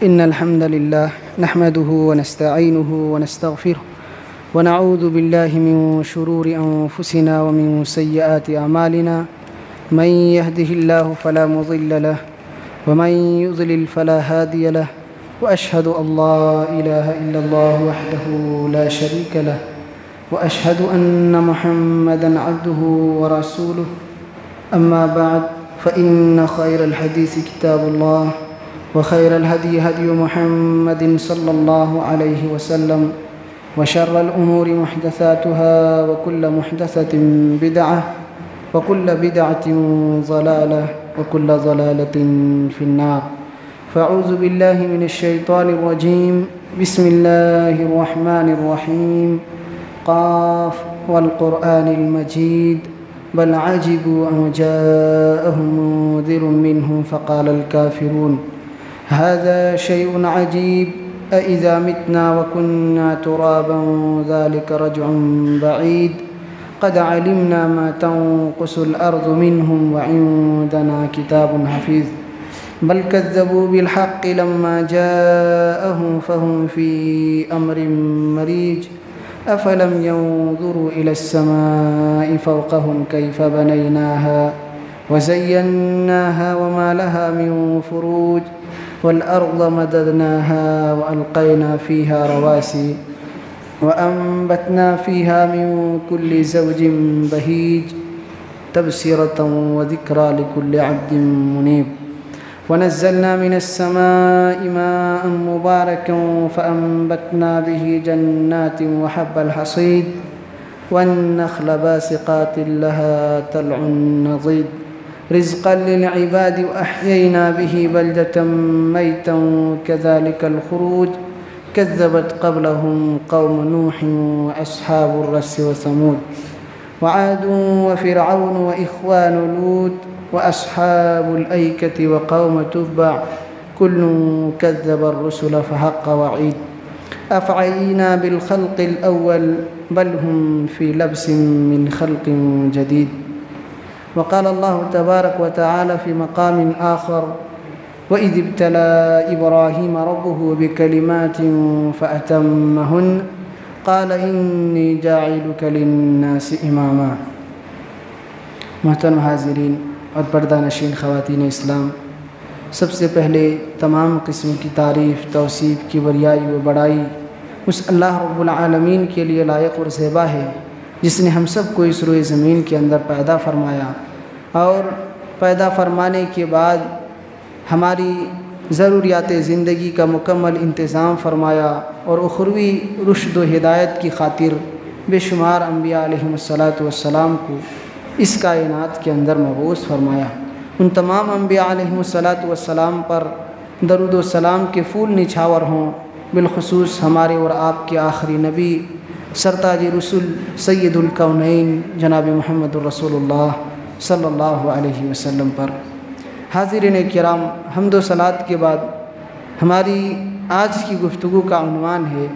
إن الحمد لله نحمده ونستعينه ونستغفره ونعوذ بالله من شرور أنفسنا ومن سيئات أعمالنا من يهده الله فلا مضل له ومن يضلل فلا هادي له وأشهد أن لا إله إلا الله وحده لا شريك له وأشهد أن محمدًا عبده ورسوله أما بعد فإن خير الحديث كتاب الله وخير الهدي هدي محمد صلى الله عليه وسلم وشر الأمور محدثاتها وكل محدثة بدعة وكل بدعة ضلالة وكل ضلالة في النار. فأعوذ بالله من الشيطان الرجيم. بسم الله الرحمن الرحيم. قاف والقرآن المجيد بل عجبوا أن جاءهم منذر منهم فقال الكافرون هذا شيء عجيب أإذا متنا وكنا ترابا ذلك رجع بعيد قد علمنا ما تنقص الأرض منهم وعندنا كتاب حفيظ بل كذبوا بالحق لما جاءهم فهم في أمر مريج أفلم ينظروا إلى السماء فوقهم كيف بنيناها وزيناها وما لها من فروج والأرض مددناها وألقينا فيها رواسي وأنبتنا فيها من كل زوج بهيج تبصرة وذكرى لكل عبد منيب ونزلنا من السماء ماء مباركا فأنبتنا به جنات وحب الحصيد والنخل باسقات لها طلع نضيد رزقا للعباد وأحيينا به بلدة ميتا كذلك الخروج كذبت قبلهم قوم نوح وأصحاب الرس وثمود وعاد وفرعون وإخوان لوط وأصحاب الأيكة وقوم تبع كل كذب الرسل فحق وعيد أفعينا بالخلق الأول بل هم في لبس من خلق جديد. وقال الله تبارك وتعالى في مقام آخر وإذ ابتلى إبراهيم ربه بكلمات فأتمهن قال إني جاعلك للناس إماما. محترم حاضرین اور پردہ نشین خواتین اسلام، سب سے پہلے تمام قسم کی تعریف، توصیف، کبریائی و بڑائی اس اللہ رب العالمین کے لیے لائق اور زیبا ہے جس نے ہم سب کو اس روئے زمین کے اندر پیدا فرمایا اور پیدا فرمانے کے بعد ہماری ضروریات زندگی کا مکمل انتظام فرمایا اور اخروی رشد و ہدایت کی خاطر بے شمار انبیاء علیہم السلام کو اس کائنات کے اندر مبعوث فرمایا. ان تمام انبیاء علیہم السلام پر درود و سلام کے پھول نچھاور ہوں، بالخصوص ہمارے اور آپ کے آخری نبی سرتاج رسول سید الکونین جناب محمد الرسول اللہ صلی اللہ علیہ وسلم پر. حاضرین کرام، حمد و صلات کے بعد ہماری آج کی گفتگو کا عنوان ہے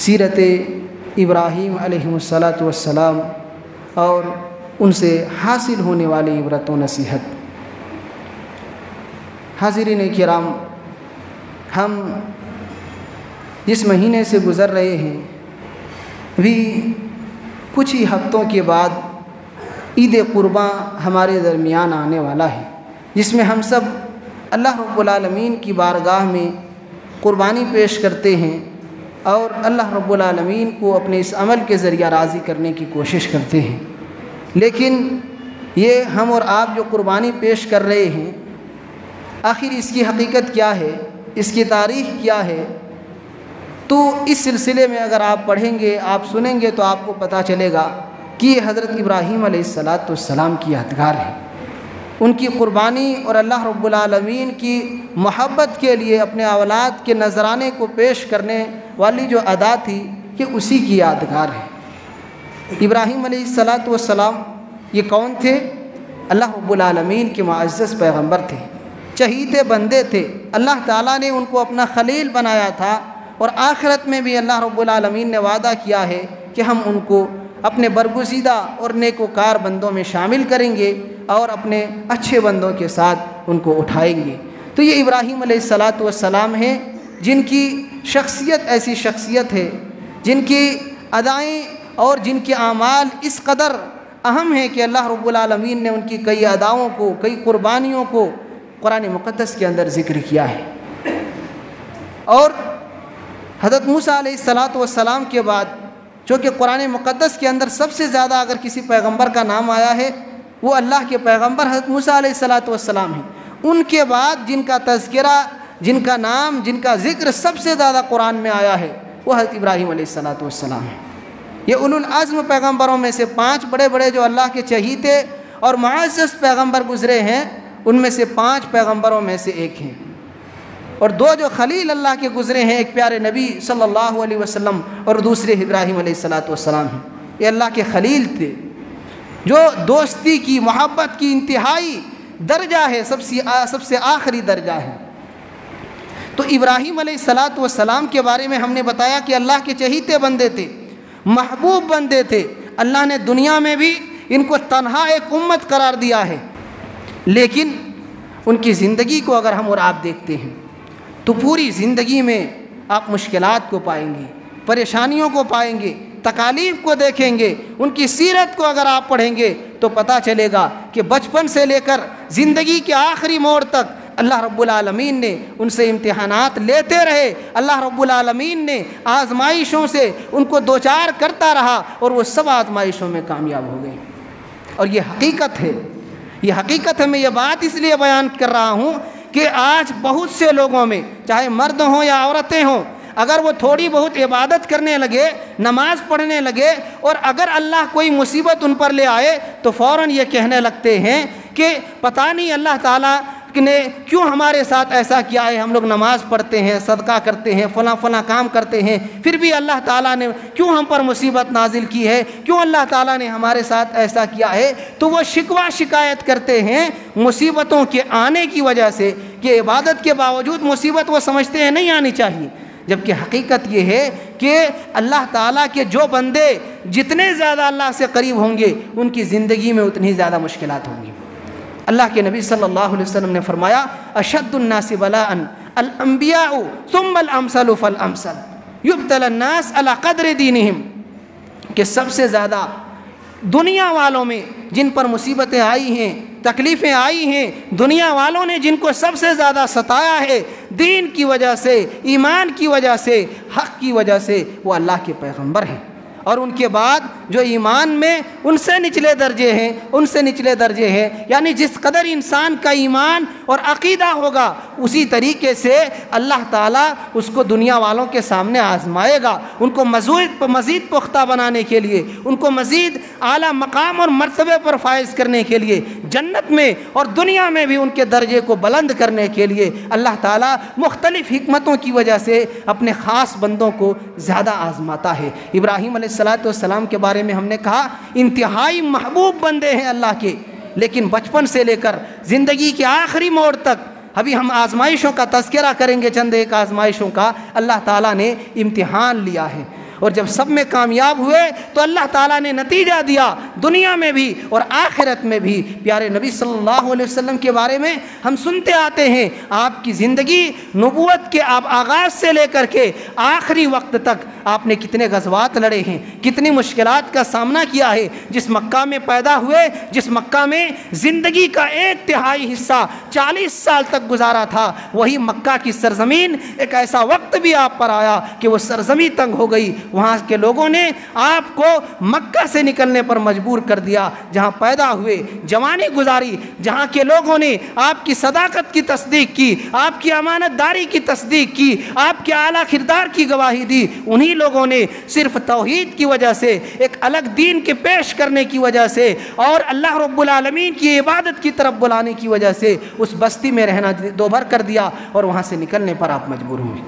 سیرت ابراہیم علیہ السلام اور ان سے حاصل ہونے والی عبرت و نصیحت. حاضرین کرام، ہم جس مہینے سے گزر رہے ہیں بھی کچھ ہی ہفتوں کے بعد عید قرباں ہمارے درمیان آنے والا ہے، جس میں ہم سب اللہ رب العالمین کی بارگاہ میں قربانی پیش کرتے ہیں اور اللہ رب العالمین کو اپنے اس عمل کے ذریعہ راضی کرنے کی کوشش کرتے ہیں. لیکن یہ ہم اور آپ جو قربانی پیش کر رہے ہیں، آخر اس کی حقیقت کیا ہے، اس کی تاریخ کیا ہے؟ تو اس سلسلے میں اگر آپ پڑھیں گے، آپ سنیں گے تو آپ کو پتہ چلے گا کہ یہ حضرت ابراہیم علیہ السلام کی یادگار ہے. ان کی قربانی اور اللہ رب العالمین کی محبت کے لیے اپنے اولاد کے نذرانے کو پیش کرنے والی جو ادا تھی، یہ اسی کی یادگار ہے. ابراہیم علیہ السلام یہ کون تھے؟ اللہ رب العالمین کے معزز پیغمبر تھے، چہیتے بندے تھے. اللہ تعالیٰ نے ان کو اپنا خلیل بنایا تھا اور آخرت میں بھی اللہ رب العالمین نے وعدہ کیا ہے کہ ہم ان کو اپنے برگزیدہ اور نیکوکار بندوں میں شامل کریں گے اور اپنے اچھے بندوں کے ساتھ ان کو اٹھائیں گے. تو تو یہ ابراہیم علیہ الصلاۃ والسلام ہیں جن کی شخصیت ایسی شخصیت ہے، جن کی ادائیں اور جن کے اعمال اس قدر اہم ہیں کہ اللہ رب العالمین نے ان کی کئی اداؤں کو، کئی قربانیوں کو قرآن مقدس کے اندر ذکر کیا ہے۔ اور حضرت موسیٰ علیہ الصلاۃ والسلام کے بعد جو کہ قرآن مقدس کے اندر سب سے زیادہ اگر کسی پیغمبر کا نام آیا ہے وہ اللہ کے پیغمبر حضرت موسیٰ علیہ الصلاۃ والسلام ہیں، ان کے بعد جن کا تذکرہ، جن کا نام، جن کا ذکر سب سے زیادہ قرآن میں آیا ہے وہ حضرت ابراہیم علیہ الصلاۃ والسلام ہیں۔ یہ اولو العزم پیغمبروں میں سے 5 بڑے بڑے جو اللہ کے چہیتے اور معزز پیغمبر گزرے ہیں ان میں سے 5 پیغمبروں میں سے ایک ہیں، اور 2 جو خلیل اللہ کے گزرے ہیں، ایک پیارے نبی صلی اللہ علیہ وسلم اور دوسرے ابراہیم علیہ الصلاۃ والسلام ہیں۔ یہ اللہ کے خلیل تھے جو دوستی کی، محبت کی انتہائی درجہ ہے، سب سے آخری درجہ ہے۔ تو ابراہیم علیہ الصلاۃ والسلام کے بارے میں ہم نے بتایا کہ اللہ کے چہیتے بندے تھے، محبوب بندے تھے۔ اللہ نے دنیا میں بھی ان کو تنہا ایک امت قرار دیا ہے، لیکن ان کی زندگی کو اگر ہم اور آپ دیکھتے ہیں تو پوری زندگی میں آپ مشکلات کو پائیں گے، پریشانیوں کو پائیں گے، تکالیف کو دیکھیں گے۔ ان کی سیرت کو اگر آپ پڑھیں گے تو پتہ چلے گا کہ بچپن سے لے کر زندگی کے آخری موڑ تک اللہ رب العالمین نے ان سے امتحانات لیتے رہے، اللہ رب العالمین نے آزمائشوں سے ان کو دوچار کرتا رہا اور وہ سب آزمائشوں میں کامیاب ہو گئے۔ اور یہ حقیقت ہے، یہ حقیقت ہے۔ میں یہ بات اس لیے بیان کر رہا ہوں کہ آج بہت سے لوگوں میں، چاہے مرد ہوں یا عورتیں ہوں، اگر وہ تھوڑی بہت عبادت کرنے لگے، نماز پڑھنے لگے، اور اگر اللہ کوئی مصیبت ان پر لے آئے تو فوراً یہ کہنے لگتے ہیں کہ پتہ نہیں اللہ تعالیٰ نے کیوں ہمارے ساتھ ایسا کیا ہے، ہم لوگ نماز پڑھتے ہیں، صدقہ کرتے ہیں، فلاں فلاں کام کرتے ہیں، پھر بھی اللہ تعالیٰ نے کیوں ہم پر مصیبت نازل کی ہے، کیوں اللہ تعالیٰ نے ہمارے ساتھ ایسا کیا ہے۔ تو وہ شکوہ شکایت کرتے ہیں مصیبتوں کے آنے کی وجہ سے، کہ عبادت کے باوجود مصیبت وہ سمجھتے ہیں نہیں آنی چاہیے، جبکہ حقیقت یہ ہے کہ اللہ تعالیٰ کے جو بندے جتنے زیادہ اللہ سے قریب ہوں گے ان کی زندگی میں اتنی زیادہ مشکلات ہوں گی۔ اللہ کے نبی صلی اللہ علیہ وسلم نے فرمایا اشد الناس بلاء الانبیاء ثم الامثل فالامثل یبتلی الناس علی قدر دینہم، کہ سب سے زیادہ دنیا والوں میں جن پر مصیبتیں آئی ہیں، تکلیفیں آئی ہیں، دنیا والوں نے جن کو سب سے زیادہ ستایا ہے دین کی وجہ سے، ایمان کی وجہ سے، حق کی وجہ سے، وہ اللہ کے پیغمبر ہیں۔ اور ان کے بعد جو ایمان میں ان سے نچلے درجے ہیں، یعنی جس قدر انسان کا ایمان اور عقیدہ ہوگا اسی طریقے سے اللہ تعالیٰ اس کو دنیا والوں کے سامنے آزمائے گا، ان کو مزید پختہ بنانے کے لیے، ان کو مزید اعلیٰ مقام اور مرتبے پر فائز کرنے کے لیے، جنت میں اور دنیا میں بھی ان کے درجے کو بلند کرنے کے لیے اللہ تعالیٰ مختلف حکمتوں کی وجہ سے اپنے خاص بندوں کو زیادہ آزماتا ہے۔ ابراہیم علیہ الصلاۃ والسلام کے بارے میں ہم نے کہا انتہائی محبوب بندے ہیں اللہ کے، لیکن بچپن سے لے کر زندگی کے آخری موڑ تک، ابھی ہم آزمائشوں کا تذکرہ کریں گے، چند ایک آزمائشوں کا اللہ تعالیٰ نے امتحان لیا ہے، اور جب سب میں کامیاب ہوئے تو اللہ تعالیٰ نے نتیجہ دیا دنیا میں بھی اور آخرت میں بھی۔ پیارے نبی صلی اللہ علیہ وسلم کے بارے میں ہم سنتے آتے ہیں آپ کی زندگی نبوت کے آغاز سے لے کر کے آخری وقت تک آپ نے کتنے غزوات لڑے ہیں، کتنی مشکلات کا سامنا کیا ہے۔ جس مکہ میں پیدا ہوئے، جس مکہ میں زندگی کا 1/3 حصہ 40 سال تک گزارا تھا، وہی مکہ کی سرزمین ایک ایسا وقت بھی آپ پر آیا کہ وہ سرزمین تنگ ہو گئی، وہاں کے لوگوں نے آپ کو مکہ سے نکلنے پر مجبور کر دیا۔ جہاں پیدا ہوئے، جوانی گزاری، جہاں کے لوگوں نے آپ کی صداقت کی تصدیق کی، آپ کی امانت داری کی تصدیق کی، آپ کے اعلیٰ کردار کی گواہی دی، انہی لوگوں نے صرف توحید کی وجہ سے، ایک الگ دین کے پیش کرنے کی وجہ سے اور اللہ رب العالمین کی عبادت کی طرف بلانے کی وجہ سے اس بستی میں رہنا دوبھر کر دیا، اور وہاں سے نکلنے پر آپ مجبور ہوئے۔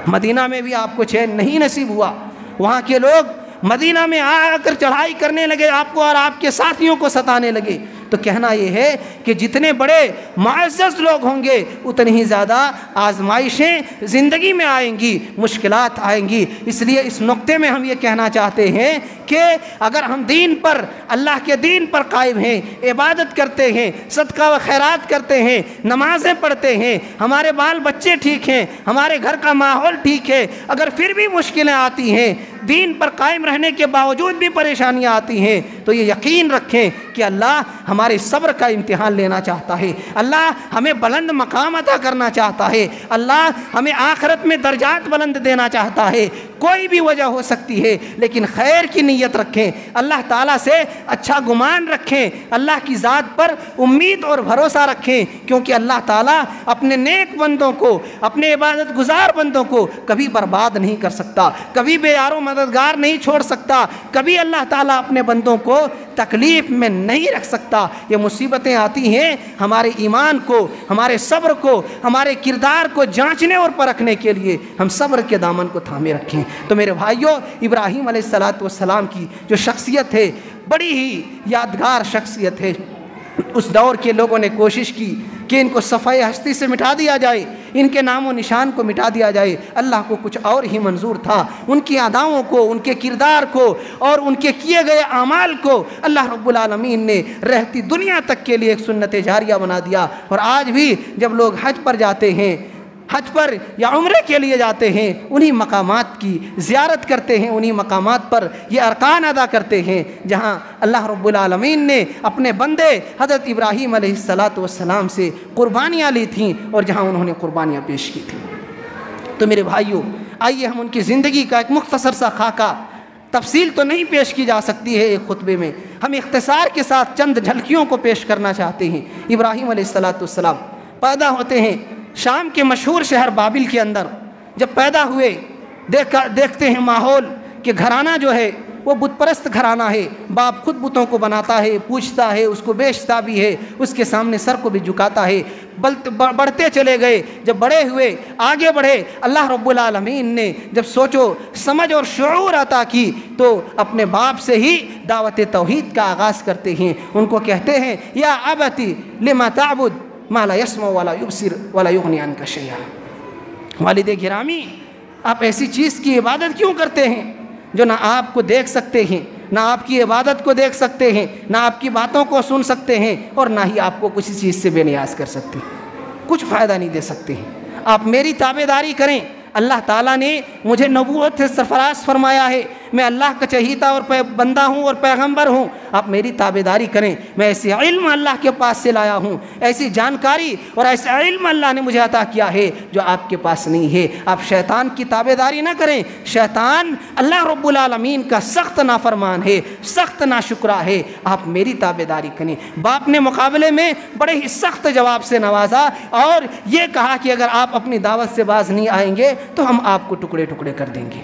مدینہ میں بھی آپ کو چین نہیں نصیب ہوا، وہاں کے لوگ مدینہ میں آ کر چڑھائی کرنے لگے، آپ کو اور آپ کے ساتھیوں کو ستانے لگے، تو کہنا یہ ہے کہ جتنے بڑے معزز لوگ ہوں گے اتنی ہی زیادہ آزمائشیں زندگی میں آئیں گی، مشکلات آئیں گی۔ اس لیے اس نقطے میں ہم یہ کہنا چاہتے ہیں کہ اگر ہم دین پر، اللہ کے دین پر قائم ہیں، عبادت کرتے ہیں، صدقہ و خیرات کرتے ہیں، نمازیں پڑھتے ہیں، ہمارے بال بچے ٹھیک ہیں، ہمارے گھر کا ماحول ٹھیک ہے، اگر پھر بھی مشکلیں آتی ہیں، دین پر قائم رہنے کے باوجود بھی پریشانیاں آتی ہیں، تو یہ یقین رکھیں کہ اللہ ہمارے صبر کا امتحان لینا چاہتا ہے، اللہ ہمیں بلند مقام عطا کرنا چاہتا ہے، اللہ ہمیں آخرت میں درجات بلند دینا چاہتا ہے۔ کوئی بھی وجہ ہو سکتی ہے لیکن خیر کی نیت رکھیں، اللہ تعالیٰ سے اچھا گمان رکھیں، اللہ کی ذات پر امید اور بھروسہ رکھیں، کیونکہ اللہ تعالیٰ اپنے نیک بندوں کو، اپنے عبادت گزار بندوں کو کبھی برباد نہیں کر سکتا، کبھی بے یار و مددگار نہیں چھوڑ سکتا، کبھی اللہ تعالیٰ اپنے بندوں کو تکلیف میں نہیں رکھ سکتا۔ یہ مصیبتیں آتی ہیں ہمارے ایمان کو، ہمارے صبر کو، ہمارے کردار کو جانچنے اور پرکھنے کے لیے، ہم صبر کے دامن کو تھامے رکھیں۔ تو میرے بھائیوں، ابراہیم علیہ السلام کی جو شخصیت ہے بڑی ہی یادگار شخصیت ہے۔ اس دور کے لوگوں نے کوشش کی کہ ان کو صفحۂ ہستی سے مٹا دیا جائے، ان کے نام و نشان کو مٹا دیا جائے۔ اللہ کو کچھ اور ہی منظور تھا، ان کی اداؤں کو، ان کے کردار کو اور ان کے کیے گئے اعمال کو اللہ رب العالمین نے رہتی دنیا تک کے لیے ایک سنت جاریہ بنا دیا۔ اور آج بھی جب لوگ حج پر جاتے ہیں، حج پر یا عمرے کے لیے جاتے ہیں، انہی مقامات کی زیارت کرتے ہیں، انہی مقامات پر یہ ارکان ادا کرتے ہیں جہاں اللہ رب العالمین نے اپنے بندے حضرت ابراہیم علیہ السلام سے قربانیاں لی تھیں اور جہاں انہوں نے قربانیاں پیش کی تھیں۔ تو میرے بھائیوں، آئیے ہم ان کی زندگی کا ایک مختصر سا خاکہ، تفصیل تو نہیں پیش کی جا سکتی ہے ایک خطبے میں، ہم اختصار کے ساتھ چند جھلکیوں کو پیش کرنا چاہتے ہیں۔ ابراہیم علیہ السلام پیدا ہوتے ہیں شام کے مشہور شہر بابل کے اندر۔ جب پیدا ہوئے دیکھتے ہیں ماحول کہ گھرانہ جو ہے وہ بت پرست گھرانہ ہے، باپ خود بتوں کو بناتا ہے، پوجتا ہے، اس کو بیچتا بھی ہے، اس کے سامنے سر کو بھی جھکاتا ہے۔ بڑھتے چلے گئے، جب بڑے ہوئے، آگے بڑھے، اللہ رب العالمین نے جب سوچو سمجھ اور شعور عطا کی تو اپنے باپ سے ہی دعوت توحید کا آغاز کرتے ہیں۔ ان کو کہتے ہیں یا ابتی لما تعبد ما لا يسمع ولا يبصر ولا يغني عنك شيئا۔ والد گرامی، آپ ایسی چیز کی عبادت کیوں کرتے ہیں جو نہ آپ کو دیکھ سکتے ہیں، نہ آپ کی عبادت کو دیکھ سکتے ہیں، نہ آپ کی باتوں کو سن سکتے ہیں، اور نہ ہی آپ کو کسی چیز سے بے نیاز کر سکتے ہیں، کچھ فائدہ نہیں دے سکتے ہیں۔ آپ میری تابعداری کریں۔ اللہ تعالیٰ نے مجھے نبوت سے سرفراز فرمایا ہے، میں اللہ کا چہیتا اور بندہ ہوں اور پیغمبر ہوں، آپ میری تابعداری کریں۔ میں ایسے علم اللہ کے پاس سے لایا ہوں، ایسی جانکاری اور ایسا علم اللہ نے مجھے عطا کیا ہے جو آپ کے پاس نہیں ہے۔ آپ شیطان کی تابعداری نہ کریں، شیطان اللہ رب العالمین کا سخت نافرمان ہے، سخت ناشکرا ہے، آپ میری تابعداری کریں۔ باپ نے مقابلے میں بڑے ہی سخت جواب سے نوازا اور یہ کہا کہ اگر آپ اپنی دعوت سے باز نہیں آئیں گے تو ہم آپ کو ٹکڑے ٹکڑے کر دیں گے۔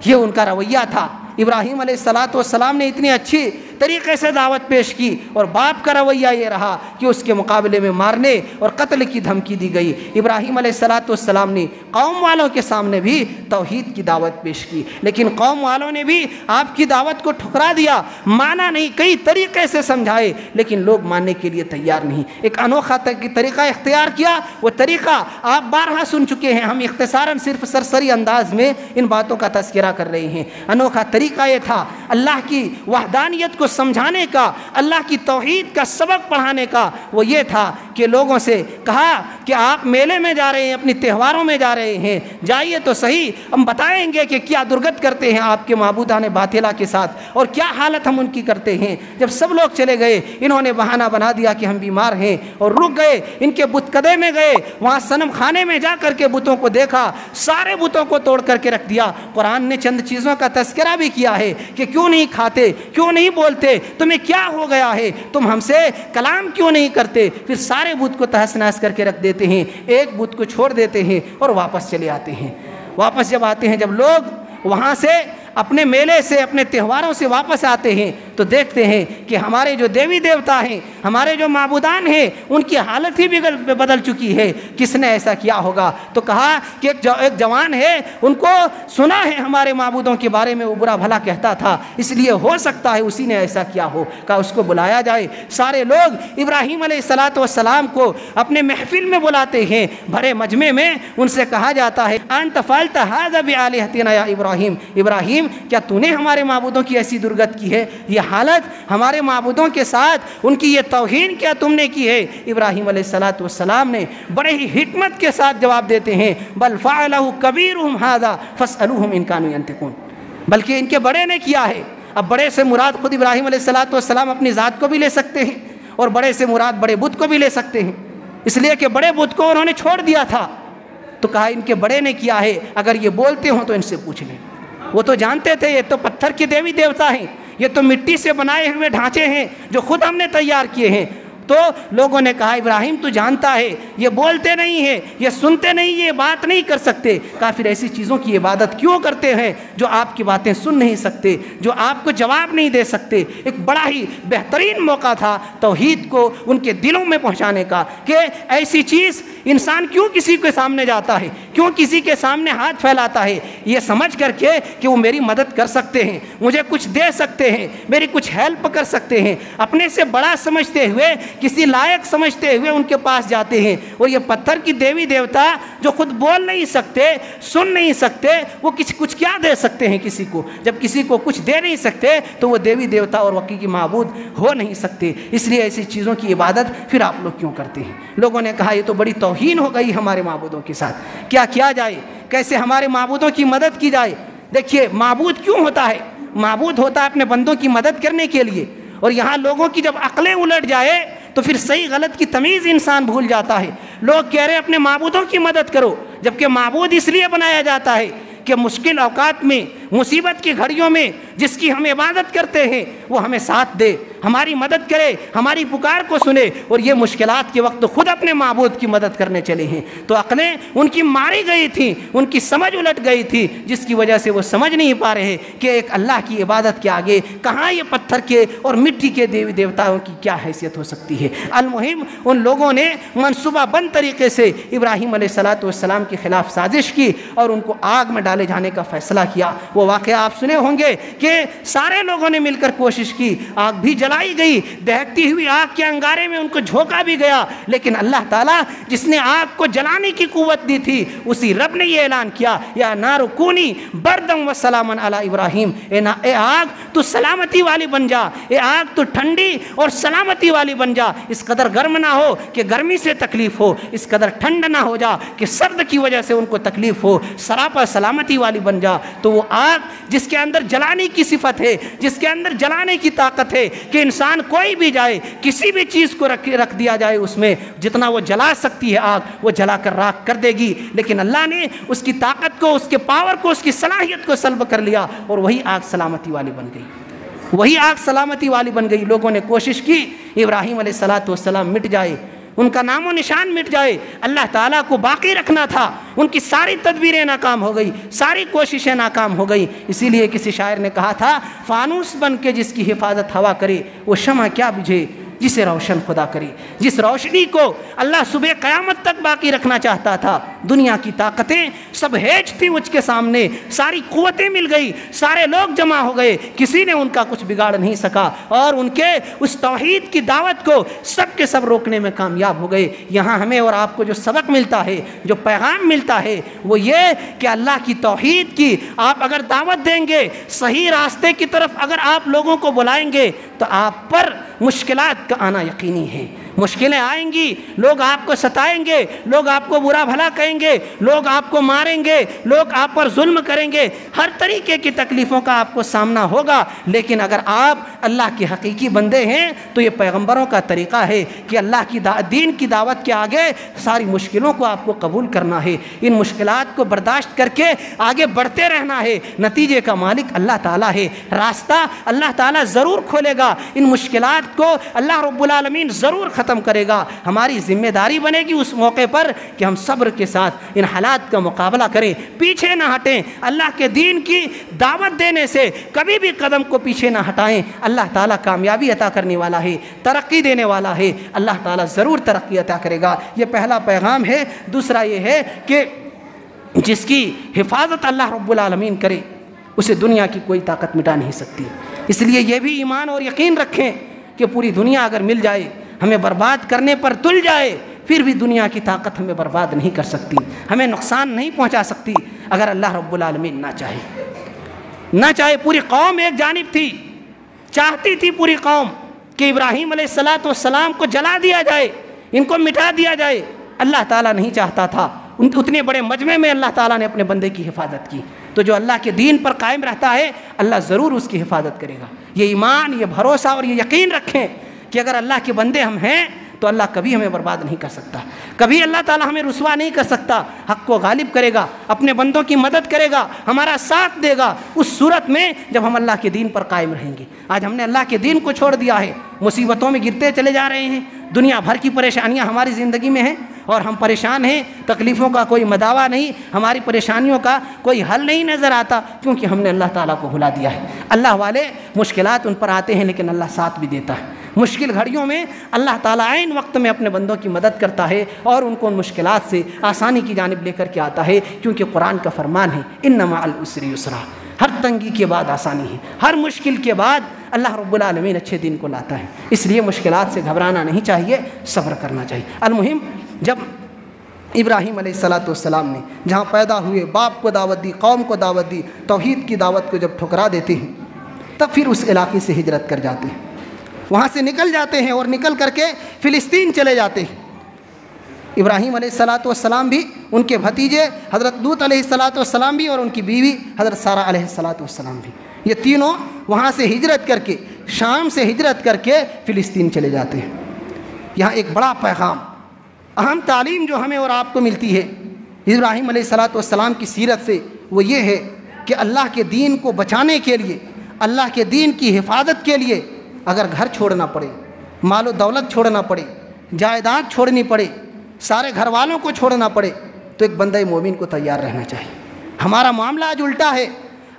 یہ ان کا رویہ تھا۔ ابراہیم علیہ السلام نے اتنی اچھی طریقے سے دعوت پیش کی اور باپ کا رویہ یہ رہا کہ اس کے مقابلے میں مارنے اور قتل کی دھمکی دی گئی۔ ابراہیم علیہ السلام نے قوم والوں کے سامنے بھی توحید کی دعوت پیش کی، لیکن قوم والوں نے بھی آپ کی دعوت کو ٹھکرا دیا، مانا نہیں، کئی طریقے سے سمجھائے لیکن لوگ ماننے کے لیے تیار نہیں۔ ایک انوکھا طریقہ اختیار کیا، وہ طریقہ آپ بارہا سن چکے ہیں، ہم اختصاراً صرف سرسری انداز میں ان باتوں کا تذکرہ کر رہے ہیں۔ انوکھا طریقہ یہ تھا اللہ کی وحدانیت کو سمجھانے کا، اللہ کی توحید کا سبق پڑھانے کا۔ وہ یہ تھا کہ لوگوں سے کہا کہ آپ میلے میں جا رہے ہیں، اپنی تہواروں میں جا رہے ہیں، جائیے تو صحیح، ہم بتائیں گے کہ کیا درگت کرتے ہیں آپ کے معبودان باطلہ کے ساتھ اور کیا حالت ہم ان کی کرتے ہیں۔ جب سب لوگ چلے گئے، انہوں نے بہانہ بنا دیا کہ ہم بیمار ہیں اور رک گئے، ان کے بت کدے میں گئے، وہاں صنم خانے میں جا کر کے بتوں کو دیکھا، سارے بتوں کو توڑ کر کے رکھ دیا۔ قرآن نے چند چیزوں کا تذکرہ بھی کیا ہے کہ کیوں نہیں کھاتے، کیوں نہیں بولتے، تمہیں کیا ہو گیا ہے، تم ہم سے کلام کیوں نہیں کرتے۔ پھر سارے بت کو تہس نہس کر کے رکھ دیتے ہیں، ایک بت کو چھوڑ دیتے ہیں اور واپس چلے آتے ہیں۔ واپس جب آتے ہیں، جب لوگ وہاں سے اپنے میلے سے اپنے تہواروں سے واپس آتے ہیں تو دیکھتے ہیں کہ ہمارے جو دیوی دیوتا ہیں، ہمارے جو معبودان ہیں، ان کی حالت ہی بدل چکی ہے، کس نے ایسا کیا ہوگا؟ تو کہا کہ ایک جوان ہے، ان کو سنا ہے ہمارے معبودوں کے بارے میں وہ برا بھلا کہتا تھا، اس لیے ہو سکتا ہے اسی نے ایسا کیا ہو۔ کہا اس کو بلایا جائے۔ سارے لوگ ابراہیم علیہ السلام کو اپنے محفل میں بلاتے ہیں، بڑے مجمع میں ان سے کہا جاتا ہے انت فعلت ھذا بآلہتنا یا ابراہیم، ابراہیم کیا تو نے ہمارے معبودوں کی ایسی درگت کی ہے؟ یہ حالت ہمارے معبودوں کے ساتھ ان کی یہ توہین کیا تم نے کی ہے؟ ابراہیم علیہ السلام نے بڑے ہی حکمت کے ساتھ جواب دیتے ہیں بل فعلہ کبیرہم ھذا فاسألوہم ان کانوا ینطقون، بلکہ ان کے بڑے نے کیا ہے۔ اب بڑے سے مراد خود ابراہیم علیہ السلام اپنی ذات کو بھی لے سکتے ہیں، اور بڑے سے مراد بڑے بت کو بھی لے سکتے ہیں، اس لیے کہ بڑے بت کو انہوں نے چھوڑ دیا تھا۔ تو کہا ان کے بڑے نے کیا ہے، اگر یہ بولتے ہوں تو ان سے پوچھ لیں۔ وہ تو جانتے تھے یہ تو پتھر کے دیوی دیوتا ہیں، یہ تو مٹی سے بنائے ہوئے ڈھانچے ہیں جو خود ہم نے تیار کیے ہیں۔ تو لوگوں نے کہا ابراہیم تو جانتا ہے یہ بولتے نہیں ہیں، یہ سنتے نہیں، یہ بات نہیں کر سکتے، کہا پھر ایسی چیزوں کی عبادت کیوں کرتے ہیں جو آپ کی باتیں سن نہیں سکتے، جو آپ کو جواب نہیں دے سکتے۔ ایک بڑا ہی بہترین موقع تھا توحید کو ان کے دلوں میں پہنچانے کا، کہ ایسی چیز انسان کیوں کسی کے سامنے جاتا ہے، کیوں کسی کے سامنے ہاتھ پھیلاتا ہے، یہ سمجھ کر کے کہ وہ میری مدد کر سکتے ہیں، مجھے کچھ دے سکتے ہیں، میری کچھ ہیلپ کر سکتے ہیں، اپنے سے بڑا سمجھتے ہوئے، کسی لائق سمجھتے ہوئے ان کے پاس جاتے ہیں۔ اور یہ پتھر کی دیوی دیوتا جو خود بول نہیں سکتے، سن نہیں سکتے، وہ کچھ کیا دے سکتے ہیں کسی کو؟ جب کسی کو کچھ دے نہیں سکتے تو وہ دیوی دیوتا اور حقیقی معبود ہو نہیں سکتے۔ اس لیے ایسی چیزوں کی عبادت پھر آپ لوگ کیوں کرتے ہیں؟ لوگوں نے کہا یہ تو بڑی توہین ہو گئی ہمارے معبودوں کے ساتھ، کیا کیا جائے، کیسے ہمارے معبودوں کی مدد کی جائے؟ دیکھیے معبود کیوں ہوتا ہے؟ معبود ہوتا ہے اپنے بندوں کی مدد کرنے کے لیے، اور یہاں لوگوں کی جب عقلیں الٹ جائے تو پھر صحیح غلط کی تمیز انسان بھول جاتا ہے۔ لوگ کہہ رہے ہیں اپنے معبودوں کی مدد کرو، جبکہ معبود اس لیے بنایا جاتا ہے کہ مشکل اوقات میں، مصیبت کی گھڑیوں میں جس کی ہم عبادت کرتے ہیں وہ ہمیں ساتھ دے، ہماری مدد کرے، ہماری پکار کو سنے، اور یہ مشکلات کے وقت خود اپنے معبود کی مدد کرنے چلے ہیں۔ تو عقلیں ان کی ماری گئی تھیں، ان کی سمجھ الٹ گئی تھی، جس کی وجہ سے وہ سمجھ نہیں پا رہے کہ ایک اللہ کی عبادت کے آگے کہاں یہ پتھر کے اور مٹی کے دیوی دیوتاؤں کی کیا حیثیت ہو سکتی ہے۔ المہم ان لوگوں نے منصوبہ بند طریقے سے ابراہیم علیہ السلام کے خلاف سازش کی اور ان کو آگ میں ڈالے جانے کا فیصلہ کیا۔ وہ واقعہ آپ سنے ہوں گے کہ سارے لوگوں نے مل کر کوشش کی، آگ بھی جلائی گئی، دہکتی ہوئی آگ کے انگارے میں ان کو جھونکا بھی گیا، لیکن اللہ تعالیٰ جس نے آگ کو جلانے کی قوت دی تھی اسی رب نے یہ اعلان کیا یا نار کونی بردم و سلاما علی ابراہیم، اے آگ تو سلامتی والی بن جا، اے آگ تو ٹھنڈی اور سلامتی والی بن جا، اس قدر گرم نہ ہو کہ گرمی سے تکلیف ہو، اس قدر ٹھنڈ نہ ہو جا کہ سرد کی وجہ سے ان کو تکلیف ہو، سراپا سلامتی والی بن جا۔ تو وہ آگ جس کے اندر جلانے کی صفت ہے، جس کے اندر جلانے کی طاقت ہے کہ انسان کوئی بھی جائے، کسی بھی چیز کو رکھ دیا جائے اس میں، جتنا وہ جلا سکتی ہے آگ وہ جلا کر راکھ کر دے گی، لیکن اللہ نے اس کی طاقت کو، اس کے پاور کو، اس کی صلاحیت کو سلب کر لیا اور وہی آگ سلامتی والی بن گئی، وہی آگ سلامتی والی بن گئی۔ لوگوں نے کوشش کی ابراہیم علیہ السلام مٹ جائے، ان کا نام و نشان مٹ جائے، اللہ تعالیٰ کو باقی رکھنا تھا، ان کی ساری تدبیریں ناکام ہو گئی، ساری کوششیں ناکام ہو گئی۔ اسی لیے کسی شاعر نے کہا تھا فانوس بن کے جس کی حفاظت ہوا کرے وہ شمع کیا بجھے جسے روشن خدا کرے۔ جس روشنی کو اللہ صبح قیامت تک باقی رکھنا چاہتا تھا، دنیا کی طاقتیں سب ہیج تھیں مجھ کے سامنے، ساری قوتیں مل گئی، سارے لوگ جمع ہو گئے، کسی نے ان کا کچھ بگاڑ نہیں سکا، اور ان کے اس توحید کی دعوت کو سب کے سب روکنے میں کامیاب ہو گئے۔ یہاں ہمیں اور آپ کو جو سبق ملتا ہے، جو پیغام ملتا ہے وہ یہ کہ اللہ کی توحید کی آپ اگر دعوت دیں گے، صحیح راستے کی طرف اگر آپ لوگوں کو بلائیں گے تو آپ پر مشکلات کا آنا یقینی ہے۔ مشکلیں آئیں گی، لوگ آپ کو ستائیں گے، لوگ آپ کو برا بھلا کہیں گے، لوگ آپ کو ماریں گے، لوگ آپ پر ظلم کریں گے، ہر طریقے کی تکلیفوں کا آپ کو سامنا ہوگا، لیکن اگر آپ اللہ کے حقیقی بندے ہیں تو یہ پیغمبروں کا طریقہ ہے کہ اللہ کی دین کی دعوت کے آگے ساری مشکلوں کو آپ کو قبول کرنا ہے، ان مشکلات کو برداشت کر کے آگے بڑھتے رہنا ہے۔ نتیجے کا مالک اللہ تعالیٰ ہے، راستہ اللہ تعالیٰ ضرور کھولے گا، ان مشکلات کو اللہ رب العالمین ضرور ختم ختم کرے گا. ہماری ذمہ داری بنے گی اس موقع پر کہ ہم صبر کے ساتھ ان حالات کا مقابلہ کریں, پیچھے نہ ہٹیں, اللہ کے دین کی دعوت دینے سے کبھی بھی قدم کو پیچھے نہ ہٹائیں. اللہ تعالیٰ کامیابی عطا کرنے والا ہے, ترقی دینے والا ہے, اللہ تعالیٰ ضرور ترقی عطا کرے گا. یہ پہلا پیغام ہے. دوسرا یہ ہے کہ جس کی حفاظت اللہ رب العالمین کرے اسے دنیا کی کوئی طاقت مٹا نہیں سکتی. اس لیے یہ بھی ایمان اور یقین رکھیں کہ پوری دنیا اگر مل جائے, ہمیں برباد کرنے پر تل جائے, پھر بھی دنیا کی طاقت ہمیں برباد نہیں کر سکتی, ہمیں نقصان نہیں پہنچا سکتی اگر اللہ رب العالمین نہ چاہے. نہ چاہے. پوری قوم ایک جانب تھی, چاہتی تھی پوری قوم کہ ابراہیم علیہ السلام کو جلا دیا جائے, ان کو مٹا دیا جائے. اللہ تعالیٰ نہیں چاہتا تھا. اتنے بڑے مجمع میں اللہ تعالیٰ نے اپنے بندے کی حفاظت کی. تو جو اللہ کے دین پر قائم رہتا ہے اللہ ضرور اس کی حفاظت کرے گا. یہ ایمان, یہ بھروسہ اور یہ یقین رکھیں کہ اگر اللہ کے بندے ہم ہیں تو اللہ کبھی ہمیں برباد نہیں کر سکتا, کبھی اللہ تعالیٰ ہمیں رسوا نہیں کر سکتا. حق کو غالب کرے گا, اپنے بندوں کی مدد کرے گا, ہمارا ساتھ دے گا اس صورت میں جب ہم اللہ کے دین پر قائم رہیں گے. آج ہم نے اللہ کے دین کو چھوڑ دیا ہے, مصیبتوں میں گرتے چلے جا رہے ہیں, دنیا بھر کی پریشانیاں ہماری زندگی میں ہیں اور ہم پریشان ہیں, تکلیفوں کا کوئی مداوا نہیں, ہماری پریشانیوں کا کوئی حل نہیں نظر آتا کیونکہ ہم نے اللہ تعالیٰ کو بھلا دیا ہے. اللہ والے مشکلات ان پر آتے ہیں لیکن اللہ ساتھ بھی دیتا ہے. مشکل گھڑیوں میں اللہ تعالیٰ عین وقت میں اپنے بندوں کی مدد کرتا ہے اور ان کو ان مشکلات سے آسانی کی جانب لے کر کے آتا ہے, کیونکہ قرآن کا فرمان ہے ان مع العسر یسرا. ہر تنگی کے بعد آسانی ہے, ہر مشکل کے بعد اللہ رب العالمین اچھے دن کو لاتا ہے. اس لیے مشکلات سے گھبرانا نہیں چاہیے, صبر کرنا چاہیے. المہم, جب ابراہیم علیہ السلام نے جہاں پیدا ہوئے باپ کو دعوت دی, قوم کو دعوت دی, توحید کی دعوت کو جب ٹھکرا دیتے ہیں تب پھر اس علاقے سے ہجرت کر جاتے ہیں, وہاں سے نکل جاتے ہیں اور نکل کر کے فلسطین چلے جاتے ہیں. ابراہیم علیہ السلام بھی, ان کے بھتیجے حضرت لوط علیہ السلام بھی اور ان کی بیوی حضرت سارہ علیہ السلام بھی, یہ تینوں وہاں سے ہجرت کر کے, شام سے ہجرت کر کے فلسطین چلے جاتے ہیں. یہاں ایک بڑا پیغام, اہم تعلیم جو ہمیں اور آپ کو ملتی ہے ابراہیم علیہ السلام کی سیرت سے, وہ یہ ہے کہ اللہ کے دین کو بچانے کے لیے, اللہ کے دین کی حفاظت کے لیے اگر گھر چھوڑنا پڑے, مال و دولت چھوڑنا پڑے, جائیداد چھوڑنی پڑے, سارے گھر والوں کو چھوڑنا پڑے, تو ایک بندہ مومن کو تیار رہنا چاہیے. ہمارا معاملہ آج الٹا ہے,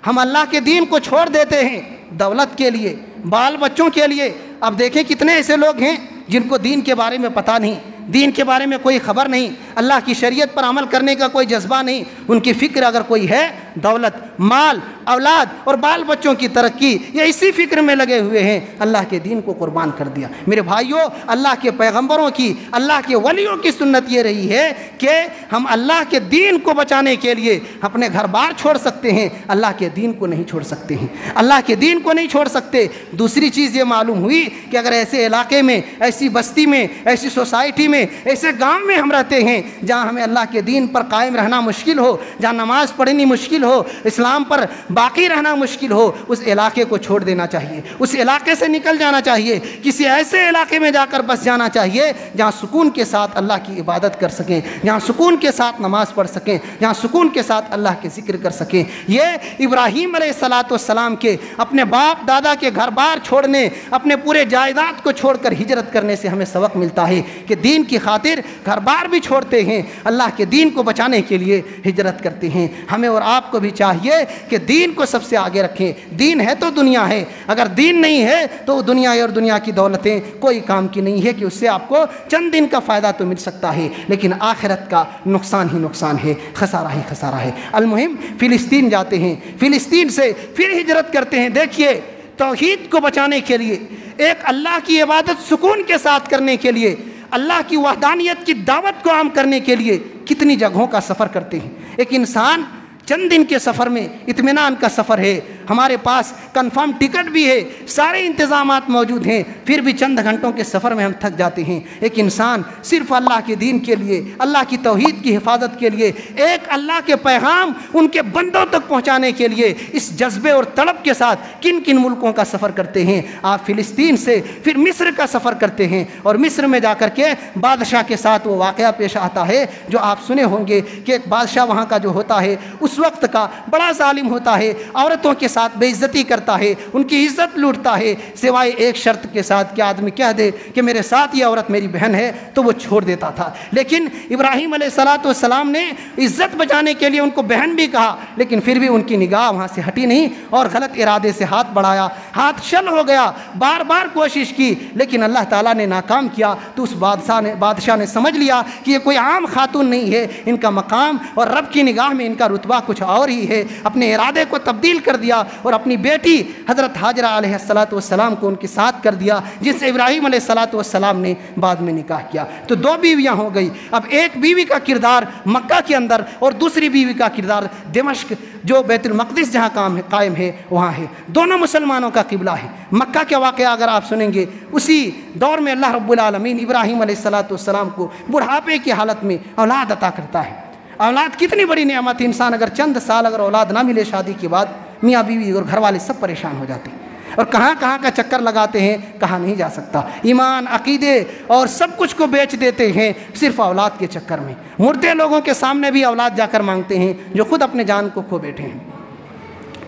ہم اللہ کے دین کو چھوڑ دیتے ہیں دولت کے لیے, بال بچوں کے لیے. اب دیکھیں کتنے ایسے لوگ ہیں جن کو دین کے بارے میں پتہ نہیں, دین کے بارے میں کوئی خبر نہیں, اللہ کی شریعت پر عمل کرنے کا کوئی جذبہ نہیں. ان کی فکر اگر کوئی ہے دولت, مال, اولاد اور بال بچوں کی ترقی, یہ اسی فکر میں لگے ہوئے ہیں. اللہ کے دین کو قربان کر دیا. میرے بھائیوں, اللہ کے پیغمبروں کی, اللہ کے ولیوں کی سنت یہ رہی ہے کہ ہم اللہ کے دین کو بچانے کے لیے اپنے گھر بار چھوڑ سکتے ہیں, اللہ کے دین کو نہیں چھوڑ سکتے ہیں, اللہ کے دین کو نہیں چھوڑ سکتے. دوسری چیز یہ معلوم ہوئی کہ اگر ایسے علاقے میں, ایسی بستی میں, ایسی سوسائٹی میں, ایسے گاؤں میں ہم رہتے ہیں جہاں ہمیں اللہ کے دین پر قائم رہنا مشکل ہو, جہاں نماز پڑھنی مشکل ہو, اسلام پر باقی رہنا مشکل ہو, اس علاقے کو چھوڑ دینا چاہیے, اس علاقے سے نکل جانا چاہیے, کسی ایسے علاقے میں جا کر بس جانا چاہیے جہاں سکون کے ساتھ اللہ کی عبادت کر سکیں, جہاں سکون کے ساتھ نماز پڑھ سکیں, جہاں سکون کے ساتھ اللہ کے ذکر کر سکیں. یہ ابراہیم علیہ السلام کے اپنے باپ دادا کے گھر بار چھوڑنے, اپنے پورے جائیداد کو چھوڑ کر ہجرت کرنے سے ہمیں سبق ملتا ہے کہ دین کی خاطر گھر بار بھی چھوڑتے ہیں, اللہ کے دین کو بچانے کے لیے ہجرت کرتے ہیں. ہمیں اور آپ کو بھی چاہیے کہ دین کو سب سے آگے رکھیں. دین ہے تو دنیا ہے, اگر دین نہیں ہے تو دنیا اور دنیا کی دولتیں کوئی کام کی نہیں ہے کہ اس سے آپ کو چند دن کا فائدہ تو مل سکتا ہے لیکن آخرت کا نقصان ہی نقصان ہے, خسارہ ہی خسارہ ہے. المہم, فلسطین جاتے ہیں, فلسطین سے پھر ہجرت کرتے ہیں. دیکھیے, توحید کو بچانے کے لیے, ایک اللہ کی عبادت سکون کے ساتھ کرنے کے لیے, اللہ کی وحدانیت کی دعوت کو عام کرنے کے لیے کتنی جگہوں کا سفر کرتے ہیں. ایک انسان چند دن کے سفر میں اطمینان کا سفر ہے, ہمارے پاس کنفرم ٹکٹ بھی ہے, سارے انتظامات موجود ہیں, پھر بھی چند گھنٹوں کے سفر میں ہم تھک جاتے ہیں. ایک انسان صرف اللہ کے دین کے لیے, اللہ کی توحید کی حفاظت کے لیے, ایک اللہ کے پیغام ان کے بندوں تک پہنچانے کے لیے اس جذبے اور طلب کے ساتھ کن کن ملکوں کا سفر کرتے ہیں. آپ فلسطین سے پھر مصر کا سفر کرتے ہیں اور مصر میں جا کر کے بادشاہ کے ساتھ وہ واقعہ پیش آتا ہے جو آپ سنے ہوں گے کہ ایک بادشاہ وہاں کا جو ہوتا ہے اس وقت کا بڑا ظالم ہوتا ہے, عورتوں کے ساتھ بے عزتی کرتا ہے، ان کی عزت لوٹتا ہے، سوائے ایک شرط کے ساتھ کہ آدمی کہہ دے کہ میرے ساتھ یہ عورت میری بہن ہے، تو وہ چھوڑ دیتا تھا۔ لیکن ابراہیم علیہ السلام نے عزت بچانے کے لیے ان کو بہن بھی کہا، لیکن پھر بھی ان کی نگاہ وہاں سے ہٹی نہیں اور غلط ارادے سے ہاتھ بڑھایا، ہاتھ شل ہو گیا، بار بار کوشش کی لیکن اللہ تعالیٰ نے ناکام کیا۔ تو اس بادشاہ نے سمجھ لیا کہ یہ کوئی عام خاتون نہیں ہے، ان کا مقام اور رب کی نگاہ میں ان کا رتبہ کچھ اور ہی ہے۔ اپنے ارادے کو تبدیل کر دیا اور اپنی بیٹی حضرت ہاجرہ علیہ السلام کو ان کے ساتھ کر دیا، جس سے ابراہیم علیہ السلام نے بعد میں نکاح کیا۔ تو دو بیویاں ہو گئی۔ اب ایک بیوی کا کردار مکہ کے اندر اور دوسری بیوی کا کردار دمشق جو بیت المقدس جہاں قائم ہے وہاں ہے۔ دونوں مسلمانوں کا قبلہ ہے۔ مکہ کے واقعہ اگر آپ سنیں گے، اسی دور میں اللہ رب العالمین ابراہیم علیہ السلام کو بڑھاپے کی حالت میں اولاد عطا کرتا ہے۔ اولاد کتنی بڑی نعمت ہے، انسان اگر چند سال اگر اولاد نہ ملے شادی کے بعد، میاں بیوی اور گھر والے سب پریشان ہو جاتے ہیں اور کہاں کہاں کا چکر لگاتے ہیں، کہاں نہیں جا سکتا، ایمان عقیدے اور سب کچھ کو بیچ دیتے ہیں صرف اولاد کے چکر میں۔ مردے لوگوں کے سامنے بھی اولاد جا کر مانگتے ہیں جو خود اپنے جان کو کھو بیٹھے ہیں۔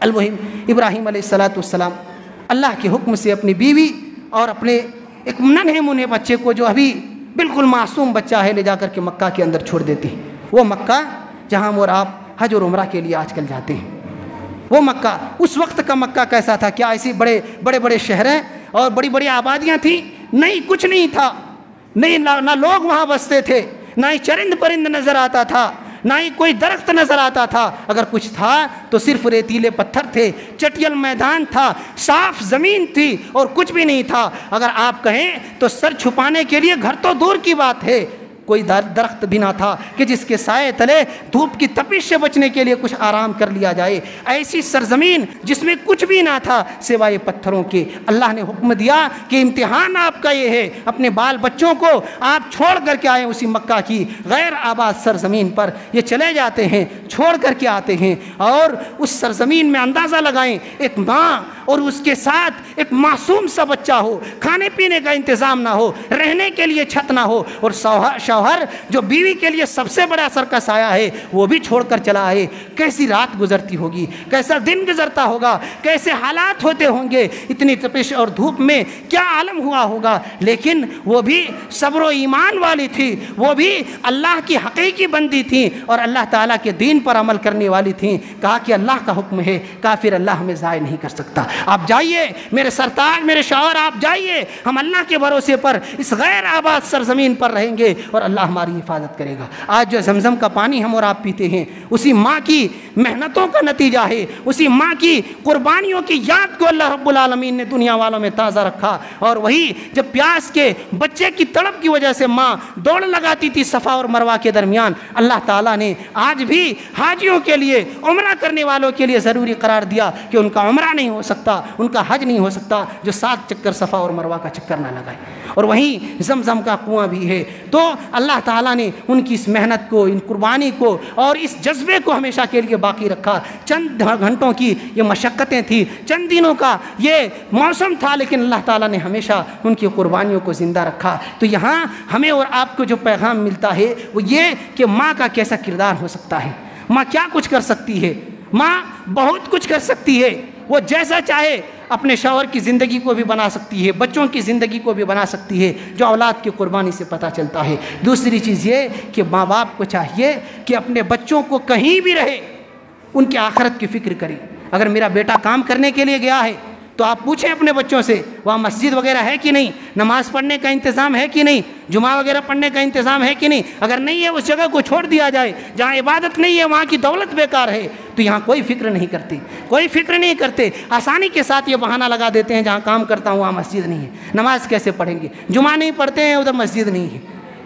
المہم ابراہیم علیہ السلام اللہ کے حکم سے اپنی بیوی اور اپنے ایک ننھے منھے بچے کو جو ابھی بالکل معصوم بچہ ہے لے جا کر کے مکہ کے اندر چھوڑ دیتے ہیں۔ وہ مکہ جہاں ہم اور آپ حج اور عمرہ کے لیے آج کل جاتے ہیں، وہ مکہ، اس وقت کا مکہ کیسا تھا؟ کیا ایسی بڑے شہریں اور بڑی بڑی آبادیاں تھیں؟ نہیں، کچھ نہیں تھا، نہیں، نہ لوگ وہاں بستے تھے، نہ ہی چرند پرند نظر آتا تھا، نہ ہی کوئی درخت نظر آتا تھا۔ اگر کچھ تھا تو صرف ریتیلے پتھر تھے، چٹیل میدان تھا، صاف زمین تھی اور کچھ بھی نہیں تھا۔ اگر آپ کہیں تو سر چھپانے کے لیے گھر تو دور کی بات ہے، کوئی درخت بھی نہ تھا کہ جس کے سائے تلے دھوپ کی تپش سے بچنے کے لیے کچھ آرام کر لیا جائے۔ ایسی سرزمین جس میں کچھ بھی نہ تھا سوائے پتھروں کے۔ اللہ نے حکم دیا کہ امتحان آپ کا یہ ہے، اپنے بال بچوں کو آپ چھوڑ کر کے آئیں اسی مکہ کی غیر آباد سرزمین پر۔ یہ چلے جاتے ہیں، چھوڑ کر کے آتے ہیں اور اس سرزمین میں اندازہ لگائیں، ایک ماں اور اس کے ساتھ ایک معصوم سا بچہ ہو، کھانے پینے کا انتظام نہ ہو، رہنے کے لیے چھت نہ ہو، اور شوہر جو بیوی کے لیے سب سے بڑا سر کا سایہ ہے وہ بھی چھوڑ کر چلا آئے۔ کیسی رات گزرتی ہوگی، کیسا دن گزرتا ہوگا، کیسے حالات ہوتے ہوں گے، اتنی تپش اور دھوپ میں کیا عالم ہوا ہوگا۔ لیکن وہ بھی صبر و ایمان والی تھی، وہ بھی اللہ کی حقیقی بندی تھیں اور اللہ تعالیٰ کے دین پر عمل کرنے والی تھیں۔ کہا کہ اللہ کا حکم ہے، کافر اللہ ہمیں ضائع نہیں کر سکتا۔ آپ جائیے میرے سرتاج، میرے شوہر، آپ جائیے، ہم اللہ کے بھروسے پر اس غیر آباد سرزمین پر رہیں گے اور اللہ ہماری حفاظت کرے گا۔ آج جو زمزم کا پانی ہم اور آپ پیتے ہیں، اسی ماں کی محنتوں کا نتیجہ ہے، اسی ماں کی قربانیوں کی یاد کو اللہ رب العالمین نے دنیا والوں میں تازہ رکھا۔ اور وہی جب پیاس کے بچے کی تڑپ کی وجہ سے ماں دوڑ لگاتی تھی صفا اور مروہ کے درمیان، اللہ تعالیٰ نے آج بھی حاجیوں کے لیے، عمرہ کرنے والوں کے لیے ضروری قرار دیا کہ ان کا عمرہ نہیں ہو سکتا، ان کا حج نہیں ہو سکتا جو 7 چکر صفا اور مروہ کا چکر نہ لگائے۔ اور وہیں زمزم کا کنواں بھی ہے۔ تو اللہ تعالیٰ نے ان کی اس محنت کو، ان قربانی کو اور اس جذبے کو ہمیشہ کے لیے باقی رکھا۔ چند گھنٹوں کی یہ مشقتیں تھیں، چند دنوں کا یہ موسم تھا، لیکن اللہ تعالیٰ نے ہمیشہ ان کی قربانیوں کو زندہ رکھا۔ تو یہاں ہمیں اور آپ کو جو پیغام ملتا ہے وہ یہ کہ ماں کا کیسا کردار ہو سکتا ہے۔ ماں کیا کچھ کر سکتی ہے، ماں بہت کچھ کر سکتی ہے۔ وہ جیسا چاہے اپنے شوہر کی زندگی کو بھی بنا سکتی ہے، بچوں کی زندگی کو بھی بنا سکتی ہے، جو اولاد کی قربانی سے پتہ چلتا ہے۔ دوسری چیز یہ کہ ماں باپ کو چاہیے کہ اپنے بچوں کو کہیں بھی رہے ان کی آخرت کی فکر کریں۔ اگر میرا بیٹا کام کرنے کے لیے گیا ہے تو آپ پوچھیں اپنے بچوں سے وہاں مسجد وغیرہ ہے کہ نہیں، نماز پڑھنے کا انتظام ہے کہ نہیں، جمعہ وغیرہ پڑھنے کا انتظام ہے کہ نہیں۔ اگر نہیں ہے اس جگہ کو چھوڑ دیا جائے، جہاں عبادت نہیں ہے وہاں کی دولت بیکار ہے، تو یہاں کوئی فکر نہیں کرتے، کوئی فکر نہیں کرتے، آسانی کے ساتھ یہ بہانہ لگا دیتے ہیں جہاں کام کرتا ہوں وہاں مسجد نہیں ہے، نماز کیسے پڑھیں گے، جمعہ نہیں پڑھتے ہیں ادھر مسجد نہیں ہے،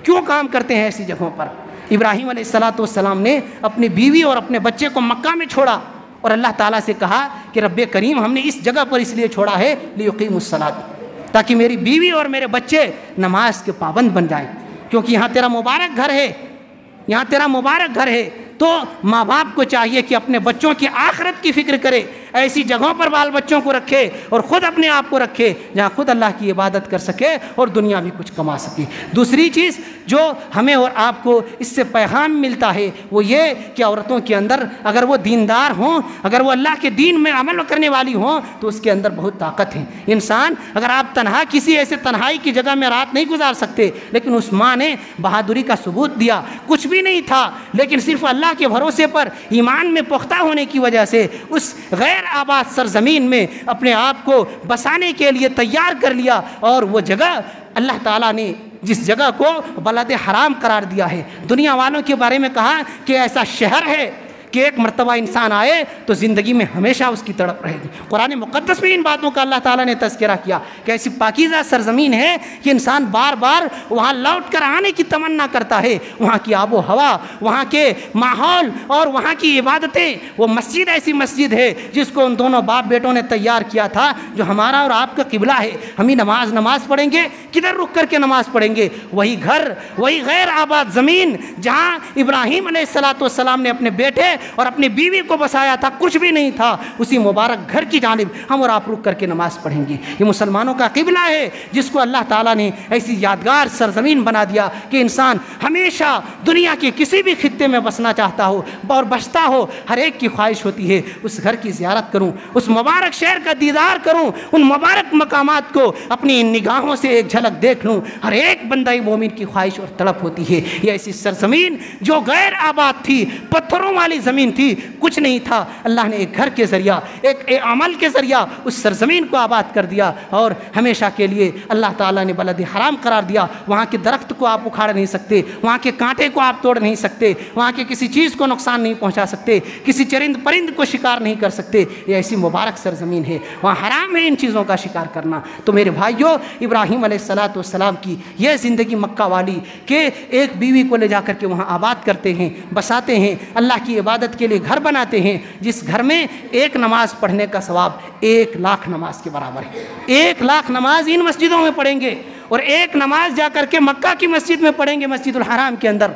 کیوں کام کرتے ہیں ایسی جگہوں پر۔ ابراہیم علیہ السلام نے اپنی بیوی اور اپنے بچے کو مکہ میں چھوڑا اور اللہ تعالیٰ سے کہا کہ رب کریم ہم نے اس جگہ پر اس لیے چھوڑا ہے لیقیموا الصلاۃ، تاکہ میری بیوی اور میرے بچے نماز کے پابند بن جائیں، کیونکہ یہاں تیرا مبارک گھر ہے، یہاں تیرا مبارک گھر ہے۔ تو تو ماں باپ کو چاہیے کہ اپنے بچوں کی آخرت کی فکر کرے، ایسی جگہوں پر بال بچوں کو رکھے اور خود اپنے آپ کو رکھے جہاں خود اللہ کی عبادت کر سکے اور دنیا بھی کچھ کما سکے۔ دوسری چیز جو ہمیں اور آپ کو اس سے پیغام ملتا ہے وہ یہ کہ عورتوں کے اندر اگر وہ دیندار ہوں، اگر وہ اللہ کے دین میں عمل کرنے والی ہوں تو اس کے اندر بہت طاقت ہے۔ انسان اگر آپ تنہا کسی ایسے تنہائی کی جگہ میں رات نہیں گزار سکتے، لیکن اس ماں نے بہادری کا ثبوت دیا، کچھ بھی نہیں تھا لیکن صرف اللہ کے بھروسے پر ایمان میں پختہ ہونے کی وجہ سے اس غیر آباد سرزمین میں اپنے آپ کو بسانے کے لیے تیار کر لیا، اور وہ جگہ اللہ تعالیٰ نے جس جگہ کو بلد حرام قرار دیا ہے، دنیا والوں کے بارے میں کہا کہ ایسا شہر ہے کہ ایک مرتبہ انسان آئے تو زندگی میں ہمیشہ اس کی تڑپ رہے گی۔ قرآن مقدس میں ان باتوں کا اللہ تعالیٰ نے تذکرہ کیا کہ ایسی پاکیزہ سرزمین ہے کہ انسان بار بار وہاں لوٹ کر آنے کی تمنا کرتا ہے، وہاں کی آب و ہوا، وہاں کے ماحول اور وہاں کی عبادتیں۔ وہ مسجد ایسی مسجد ہے جس کو ان دونوں باپ بیٹوں نے تیار کیا تھا جو ہمارا اور آپ کا قبلہ ہے، ہم ہی نماز پڑھیں گے، کدھر رک کر کے نماز پڑھیں گے؟ وہی گھر، وہی غیر آباد زمین جہاں ابراہیم علیہ السلام نے اپنے بیٹے اور اپنی بیوی کو بسایا تھا، کچھ بھی نہیں تھا، اسی مبارک گھر کی جانب ہم اور آپ رک کر کے نماز پڑھیں گے۔ یہ مسلمانوں کا قبلہ ہے جس کو اللہ تعالیٰ نے ایسی یادگار سرزمین بنا دیا کہ انسان ہمیشہ دنیا کے کسی بھی خطے میں بسنا چاہتا ہو اور بستا ہو، ہر ایک کی خواہش ہوتی ہے اس گھر کی زیارت کروں، اس مبارک شہر کا دیدار کروں، ان مبارک مقامات کو اپنی نگاہوں سے ایک جھلک دیکھ لوں۔ ہر ایک بندہ مومن کی خواہش اور تڑپ ہوتی ہے۔ یہ ایسی سرزمین جو غیر آباد تھی، پتھروں والی زمین تھی، کچھ نہیں تھا، اللہ نے ایک گھر کے ذریعہ، ایک عمل کے ذریعہ اس سرزمین کو آباد کر دیا، اور ہمیشہ کے لیے اللہ تعالیٰ نے بلد حرام قرار دیا۔ وہاں کے درخت کو آپ اکھاڑ نہیں سکتے، وہاں کے کانٹے کو آپ توڑ نہیں سکتے، وہاں کے کسی چیز کو نقصان نہیں پہنچا سکتے، کسی چرند پرند کو شکار نہیں کر سکتے۔ یہ ایسی مبارک سرزمین ہے، وہاں حرام ہے ان چیزوں کا شکار کرنا۔ تو میرے بھائیوں، ابراہیم علیہ السلام کی یہ زندگی مکہ والی کہ ایک بیوی کو لے جا کر کے وہاں آباد کرتے ہیں، بساتے ہیں، اللہ کی عبادت کے لیے گھر بناتے ہیں، جس گھر میں ایک نماز پڑھنے کا ثواب 1,00,000 نماز کے برابر ہے۔ 1,00,000 نماز ان مسجدوں میں پڑھیں گے، اور ایک نماز جا کر کے مکہ کی مسجد میں پڑھیں گے، مسجد الحرام کے اندر،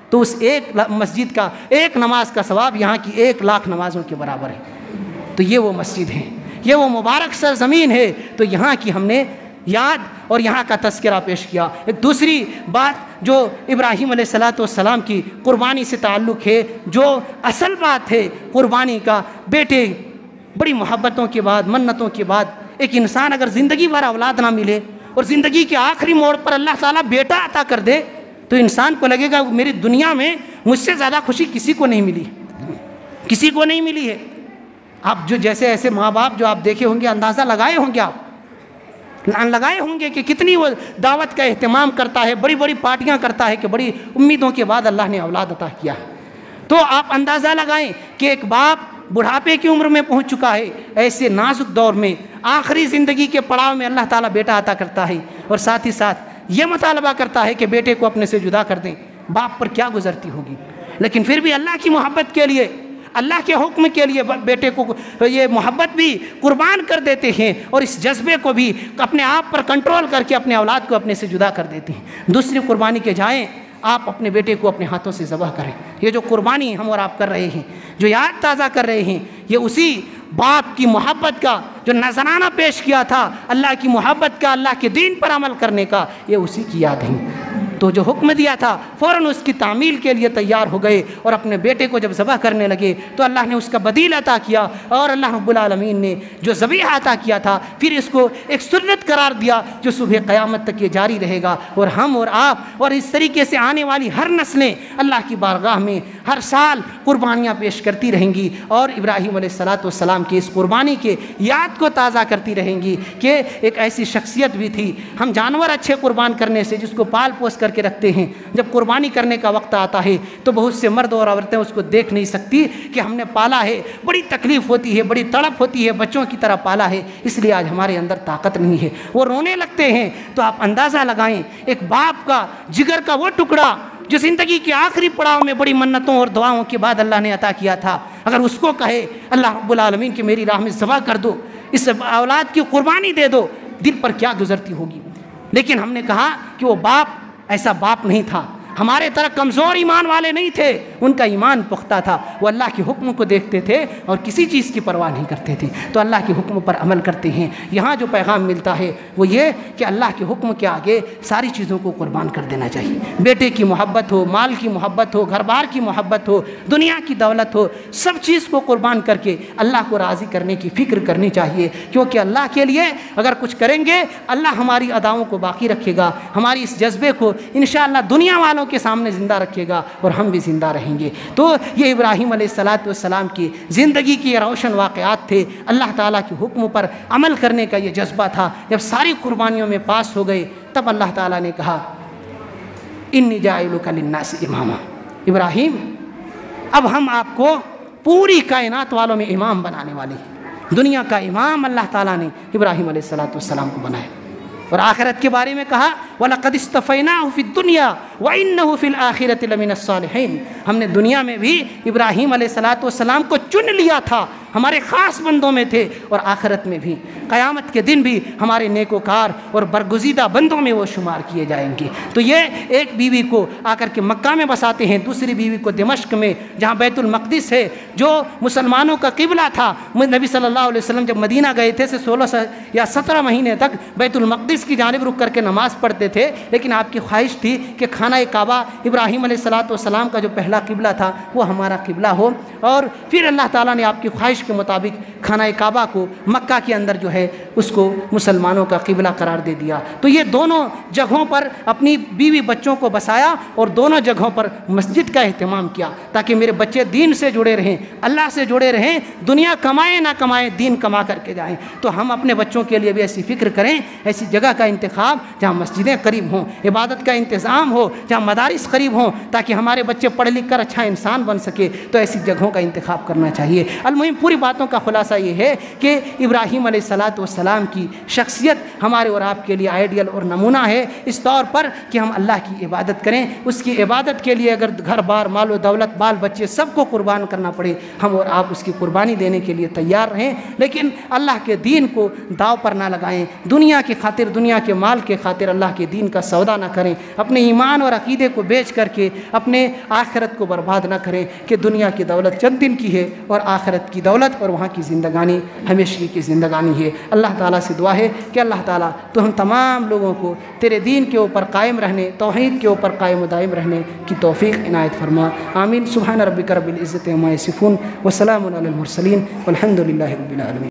تو اس ایک مسجد کا ایک نماز کا ثواب یہاں کی 1,00,000 نمازوں کے برابر ہے۔ تو یہ وہ مسجد ہے، یہ وہ مبارک سرزمین ہے۔ تو یہاں کی ہم نے یاد اور یہاں کا تذکرہ پیش کیا۔ ایک دوسری بات جو ابراہیم علیہ السلام کی قربانی سے تعلق ہے، جو اصل بات ہے قربانی کا، بیٹے بڑی محبتوں کے بعد، منتوں کے بعد ایک انسان اگر زندگی بھر اولاد نہ ملے اور زندگی کے آخری موڑ پر اللہ تعالیٰ بیٹا عطا کر دے تو انسان کو لگے گا میری دنیا میں مجھ سے زیادہ خوشی کسی کو نہیں ملی، کسی کو نہیں ملی ہے۔ آپ جو جیسے ایسے ماں باپ جو آپ دیکھے ہوں گے، اندازہ لگائے ہوں گے، آپ لگائے ہوں گے کہ کتنی وہ دعوت کا اہتمام کرتا ہے، بڑی بڑی پارٹیاں کرتا ہے کہ بڑی امیدوں کے بعد اللہ نے اولاد عطا کیا ہے۔ تو آپ اندازہ لگائیں کہ ایک باپ بڑھاپے کی عمر میں پہنچ چکا ہے، ایسے نازک دور میں آخری زندگی کے پڑاؤ میں اللہ تعالیٰ بیٹا عطا کرتا ہے، اور ساتھ ہی ساتھ یہ مطالبہ کرتا ہے کہ بیٹے کو اپنے سے جدا کر دیں، باپ پر کیا گزرتی ہوگی۔ لیکن پھر بھی اللہ کی محبت کے لیے، اللہ کے حکم کے لیے بیٹے کو یہ محبت بھی قربان کر دیتے ہیں، اور اس جذبے کو بھی اپنے آپ پر کنٹرول کر کے اپنے اولاد کو اپنے سے جدا کر دیتے ہیں۔ دوسری قربانی کے جائیں آپ اپنے بیٹے کو اپنے ہاتھوں سے ذبح کریں۔ یہ جو قربانی ہم اور آپ کر رہے ہیں، جو یاد تازہ کر رہے ہیں، یہ اسی باپ کی محبت کا جو نذرانہ پیش کیا تھا، اللہ کی محبت کا، اللہ کے دین پر عمل کرنے کا، یہ اسی کی یاد ہے۔ تو جو حکم دیا تھا فوراً اس کی تعمیل کے لیے تیار ہو گئے، اور اپنے بیٹے کو جب ذبح کرنے لگے تو اللہ نے اس کا بدیل عطا کیا، اور اللہ رب العالمین نے جو ذبیحہ عطا کیا تھا پھر اس کو ایک سنت قرار دیا جو صبح قیامت تک یہ جاری رہے گا، اور ہم اور آپ اور اس طریقے سے آنے والی ہر نسلیں اللہ کی بارگاہ میں ہر سال قربانیاں پیش کرتی رہیں گی، اور ابراہیم علیہ السلام کی اس قربانی کے یاد کو تازہ کرتی رہیں گی کہ ایک ایسی شخصیت بھی تھی۔ ہم جانور اچھے قربان کرنے سے جس کو پال پوس کر کے رکھتے ہیں، جب قربانی کرنے کا وقت آتا ہے تو بہت سے مرد اور عورتیں اس کو دیکھ نہیں سکتی کہ ہم نے پالا ہے، بڑی تکلیف ہوتی ہے، بڑی تڑپ ہوتی ہے، بچوں کی طرح پالا ہے، اس لیے آج ہمارے اندر طاقت نہیں ہے، وہ رونے لگتے ہیں۔ تو آپ اندازہ لگائیں ایک باپ کا جگر کا وہ ٹکڑا جو زندگی کے آخری پڑاؤ میں بڑی منتوں اور دعاؤں کے بعد اللہ نے عطا کیا تھا، اگر اس کو کہے اللہ رب العالمین کہ میری راہ میں ذبح کر دو، اس اولاد کی قربانی دے دو، دل پر کیا گزرتی ہوگی۔ لیکن ہم نے کہا کہ وہ باپ ایسا باپ نہیں تھا۔ ہمارے طرح کمزور ایمان والے نہیں تھے، ان کا ایمان پختہ تھا، وہ اللہ کے حکم کو دیکھتے تھے اور کسی چیز کی پرواہ نہیں کرتے تھے، تو اللہ کے حکم پر عمل کرتے ہیں۔ یہاں جو پیغام ملتا ہے وہ یہ کہ اللہ کے حکم کے آگے ساری چیزوں کو قربان کر دینا چاہیے، بیٹے کی محبت ہو، مال کی محبت ہو، گھر بار کی محبت ہو، دنیا کی دولت ہو، سب چیز کو قربان کر کے اللہ کو راضی کرنے کی فکر کرنی چاہیے، کیونکہ اللہ کے لیے اگر کچھ کریں گے اللہ ہماری اداؤں کو باقی رکھے گا، ہماری اس جذبے کو انشاءاللہ دنیا والوں کے سامنے زندہ رکھے گا اور ہم بھی زندہ رہیں گے۔ تو یہ ابراہیم علیہ السلام کی زندگی کی یہ روشن واقعات تھے، اللہ تعالیٰ کے حکم پر عمل کرنے کا یہ جذبہ تھا۔ جب ساری قربانیوں میں پاس ہو گئے تب اللہ تعالیٰ نے کہا انی جاعلک للناس اماما، ابراہیم اب ہم آپ کو پوری کائنات والوں میں امام بنانے والے ہیں۔ دنیا کا امام اللہ تعالیٰ نے ابراہیم علیہ السلام کو بنایا، اور آخرت کے بارے میں کہا وَلَقَدِ اسْتَفَيْنَاهُ فِي الدُّنْيَا وَإِنَّهُ فِي الْآخِرَةِ لَمِنَ الصَّالِحِينَ، ہم نے دنیا میں بھی ابراہیم علیہ السلام کو چن لیا تھا، ہمارے خاص بندوں میں تھے، اور آخرت میں بھی قیامت کے دن بھی ہمارے نیکوکار اور برگزیدہ بندوں میں وہ شمار کیے جائیں گے۔ تو یہ ایک بیوی کو آ کر کے مکہ میں بساتے ہیں، دوسری بیوی کو دمشق میں جہاں بیت المقدس ہے جو مسلمانوں کا قبلہ تھا۔ نبی صلی اللہ علیہ وسلم جب مدینہ گئے تھے 16 یا 17 مہینے تک بیت المقدس کی جانب رک کر کے نماز پڑھتے تھے، لیکن آپ کی خواہش تھی کہ خانہ کعبہ ابراہیم علیہ السلام کا جو پہلا قبلہ تھا وہ ہمارا قبلہ ہو، اور پھر اللہ تعالیٰ نے آپ کی خواہش کے مطابق خانہ کعبہ کو مکہ کے اندر جو ہے اس کو مسلمانوں کا قبلہ قرار دے دیا۔ تو یہ دونوں جگہوں پر اپنی بیوی بچوں کو بسایا اور دونوں جگہوں پر مسجد کا اہتمام کیا تاکہ میرے بچے دین سے جڑے رہیں، اللہ سے جڑے رہیں، دنیا کمائیں نہ کمائیں دین کما کر کے جائیں۔ تو ہم اپنے بچوں کے لیے بھی ایسی فکر کریں، ایسی جگہ کا انتخاب جہاں مسجدیں قریب ہوں، عبادت کا انتظام ہو، جہاں مدارس قریب ہوں، تاکہ ہمارے بچے پڑھ لکھ کر اچھا انسان بن سکے، تو ایسی جگہوں کا انتخاب کرنا چاہیے۔ المہم پوری باتوں کا خلاصہ یہ ہے کہ ابراہیم علیہ السلام کی شخصیت ہمارے اور آپ کے لیے آئیڈیل اور نمونہ ہے اس طور پر کہ ہم اللہ کی عبادت کریں، اس کی عبادت کے لیے اگر گھر بار مال و دولت بال بچے سب کو قربان کرنا پڑے ہم اور آپ اس کی قربانی دینے کے لیے تیار رہیں، لیکن اللہ کے دین کو داؤ پر نہ لگائیں، دنیا کی خاطر دنیا کے مال کے خاطر اللہ کے دین کا سودا نہ کریں، اپنے ایمان اور عقیدے کو بیچ کر کے اپنے آخرت کو برباد نہ کریں کہ دنیا کی دولت چند دن کی ہے اور آخرت کی دولت اور وہاں کی زندگانی ہمیشہ کی زندگانی ہے۔ اللہ تعالیٰ سے دعا ہے کہ اللہ تعالیٰ تو ہم تمام لوگوں کو تیرے دین کے اوپر قائم رہنے، توحید کے اوپر قائم و دائم رہنے کی توفیق عنایت فرما، آمین۔ سبحان ربک رب العزت عما یصفون وسلام علی المرسلین والحمد للہ رب العالمین۔